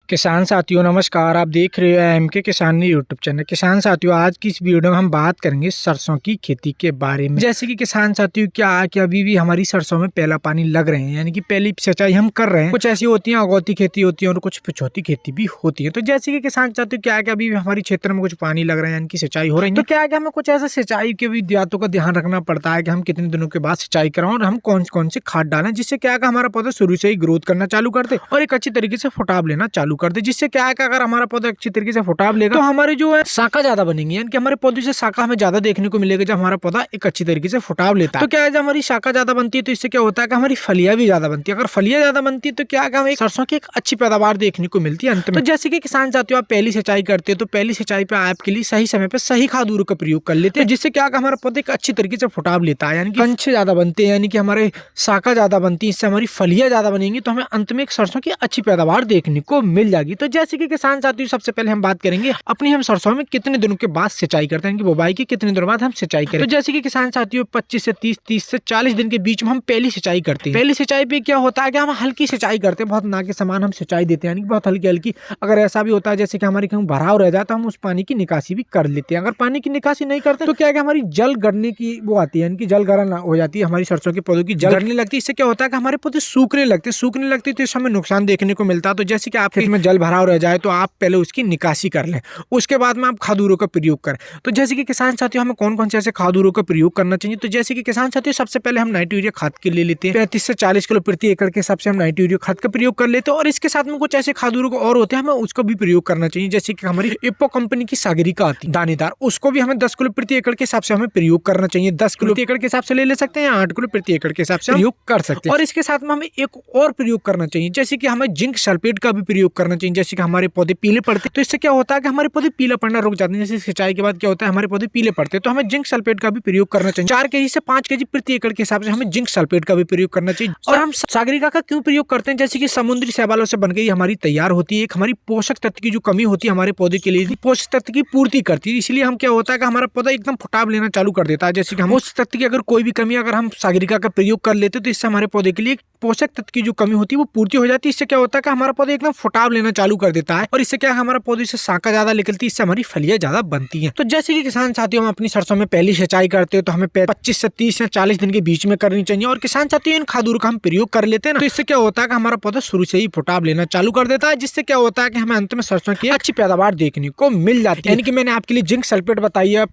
किसान साथियों नमस्कार। आप देख रहे हो एमके किसान यूट्यूब चैनल। किसान साथियों आज की इस वीडियो में हम बात करेंगे सरसों की खेती के बारे में। जैसे कि किसान साथियों क्या अभी भी हमारी सरसों में पहला पानी लग रहे हैं, यानी कि पहली सिंचाई हम कर रहे हैं। कुछ ऐसी होती है अगौती खेती होती है और कुछ पिछौती खेती भी होती है। तो जैसे कि किसान साथियों क्या अभी भी हमारी क्षेत्र में कुछ पानी लग रहा है, यानी कि सिंचाई हो रही है, तो क्या हमें कुछ ऐसे सिंचाई के भी बातों का ध्यान रखना पड़ता है कि हम कितने दिनों के बाद सिंचाई कराएं और हम कौन कौन से खाद डालें, जिससे क्या हमारा पौधा शुरू से ही ग्रोथ करना चालू कर दे और एक अच्छी तरीके से फुटाव लेना चालू कर दे। जिससे क्या है कि अगर हमारा पौधा अच्छी तरीके से फुटाव लेगा तो हमारे जो है शाखा ज्यादा बनेंगी, यानी कि हमारे पौधे से शाखा हमें ज्यादा देखने को मिलेगा जब हमारा पौधा एक अच्छी तरीके से फुटाव लेता है। तो क्या है जब हमारी शाखा ज्यादा बनती है तो इससे क्या होता है कि हमारी फलियां भी ज्यादा बनती है। अगर फलियां ज्यादा बनती है तो क्या हमें सरसों की एक अच्छी पैदावार देखने को मिलती है अंत में। तो जैसे कि किसान साथियों आप पहली सिंचाई करते हैं तो पहली सिंचाई पे आपके लिए सही समय पे सही खाद उर्वरक का प्रयोग कर लेते हैं, जिससे क्या हमारा पौधा एक अच्छी तरीके से फुटाव लेता है, यानी कि कंच ज्यादा बनते हैं, यानी कि हमारे शाखा ज्यादा बनती है, इससे हमारी फलियां ज्यादा बनेंगी तो हमें अंत में एक सरसों की अच्छी पैदावार देखने को मिल जाएगी। तो जैसे कि किसान साथियों सबसे पहले हम बात करेंगे अपनी हम सरसों में कितने दिनों के बाद सिंचाई करते हैं, कि बुवाई के कितने दिनों बाद हम सिंचाई करें। तो जैसे कि किसान साथियों 25 से 30 से 40 दिन के बीच में हम पहली सिंचाई करते हैं। पहली सिंचाई पे क्या होता है कि हम हल्की सिंचाई करते हैं, बहुत ना के समान हम सिंचाई देते हैं, यानी कि बहुत हल्की हल्की। अगर ऐसा भी होता है जैसे कि हमारी कहीं भराव रह जाता है हम उस पानी की निकासी भी कर लेते हैं। अगर पानी की निकासी नहीं करते तो क्या हमारी जल गड़ने की वो आती है, यानी कि जल गरण हो जाती है, हमारी सरसों के पौधों की जल गड़ने लगती है। इससे क्या होता है कि हमारे पौधे सूखने लगते तो इससे हमें नुकसान देखने को मिलता है। तो जैसे कि आपके खेत में जल भराव रह जाए तो आप पहले उसकी निकासी कर लें, उसके बाद में आप खाद उर्वरक का प्रयोग करें। तो जैसे कि किसान साथियों हमें कौन कौन से ऐसे खाद उर्वरक का प्रयोग करना चाहिए। तो जैसे कि किसान साथियों सबसे पहले हम नाइट्रो यूरिया खाद के ले लेते हैं 35 से 40 किलो प्रति एकड़ के हिसाब से हम नाइट्रो यूरिया खाद का प्रयोग कर लेते हैं। और इसके साथ में कुछ ऐसे खाद उर्वरक और होते हैं हमें उसको भी प्रयोग करना चाहिए, जैसे कि हमारी इप्पो कंपनी की सागरिका आती है दानेदार, उसको भी हमें 10 किलो प्रति एकड़ के हिसाब से हमें प्रयोग करना चाहिए। 10 किलो प्रति एकड़ के हिसाब से ले सकते हैं या 8 किलो प्रति एकड़ के हिसाब से प्रयोग कर सकते हैं। और इसके साथ में हमें एक और प्रयोग करना चाहिए, जैसे कि हमें जिंक सल्फेट का भी प्रयोग करना चाहिए। जैसे कि हमारे पौधे पीले पड़ते तो इससे क्या होता है कि हमारे पौधे पीला पड़ना रुक जाते हैं। जैसे सिंचाई के बाद क्या होता है हमारे पौधे पीले पड़ते हैं तो हमें जिंक सल्फेट का भी प्रयोग करना चाहिए। 4 केजी से 5 केजी प्रति एकड़ के हिसाब से हमें जिंक सल्फेट का भी प्रयोग करना चाहिए। और हम सागरिका का क्यों प्रयोग करते हैं, जैसे कि समुद्री शैवालों से बन गई हमारी तैयार होती है, एक हमारी पोषक तत्व की जो कमी होती है हमारे पौधे के लिए पोषक तत्व की पूर्ति करती है। इसलिए हम क्या होता है कि हमारा पौधा एकदम फुटाव लेना चालू कर देता है। जैसे कि हम पोषक तत्व की अगर कोई भी कमी अगर हम सागरिका का प्रयोग कर लेते तो इससे हमारे पौधे के लिए पोषक तत्व की जो कमी होती है वो पूर्ति हो जाती है। इससे क्या होता है कि हमारा पौधा एकदम फुटाव लेना चालू कर देता है और इससे क्या हमारा पौधे से शाखा ज्यादा निकलती है, इससे हमारी फलियां ज्यादा बनती हैं। तो जैसे कि किसान साथियों हम अपनी सरसों में पहली सिंचाई करते हैं तो हमें 25 से 30 या 40 दिन के बीच में करनी चाहिए। और किसान साथियों इन खाद उर्वरक का हम प्रयोग कर लेते हैं ना, तो इससे क्या होता है कि हमारा पौधा शुरू से ही फुटाव लेना चालू कर देता है, जिससे क्या होता है कि हमें अंत में सरसों की अच्छी पैदावार देखने को मिल जाती है। यानी कि मैंने आपके लिए जिंक सल्फेट बताई है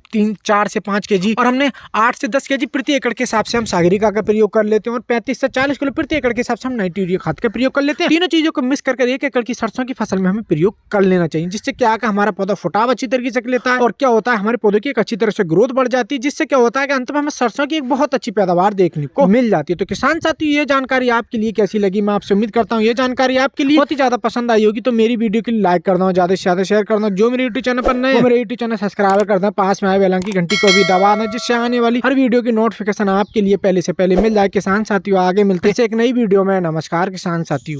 4 से 5 केजी और हमने 8 से 10 केजी प्रति एकड़ के हिसाब से हम सागरिका का प्रयोग कर लेते हैं और 35 से 40 किलो प्रति एकड़ के हिसाब से हम नाइट्रो यूरिया खाद का प्रयोग कर लेते हैं। तीनों चीजों को मिक्स करके 1 एकड़ की सरसों की फसल में हमें प्रयोग कर लेना चाहिए, जिससे क्या है हमारा पौधा फुटाव अच्छी तरीके से लेता है और क्या होता है हमारे पौधे की एक अच्छी तरह से ग्रोथ बढ़ जाती है, जिससे क्या होता है कि अंत में हमें सरसों की एक बहुत अच्छी पैदावार देखने को मिल जाती है। तो किसान साथी ये जानकारी आपके लिए कैसी लगी, मैं आपसे उम्मीद करता हूँ ये जानकारी आपके लिए बहुत ही ज्यादा पसंद आई होगी। तो मेरी वीडियो के लिए लाइक कर दो, ज्यादा से ज्यादा शेयर कर दो। जो मेरे यूट्यूब चैनल पर नए मेरे यूट्यूब चैनल सब्सक्राइब कर दो, पास में आए बेल की घंटी को भी दबा दो, जिससे आने वाली हर वीडियो की नोटिफिकेशन आपके लिए पहले से पहले मिल जाए। किसान साथियों आगे मिलते हैं एक नई वीडियो में। नमस्कार किसान साथियों।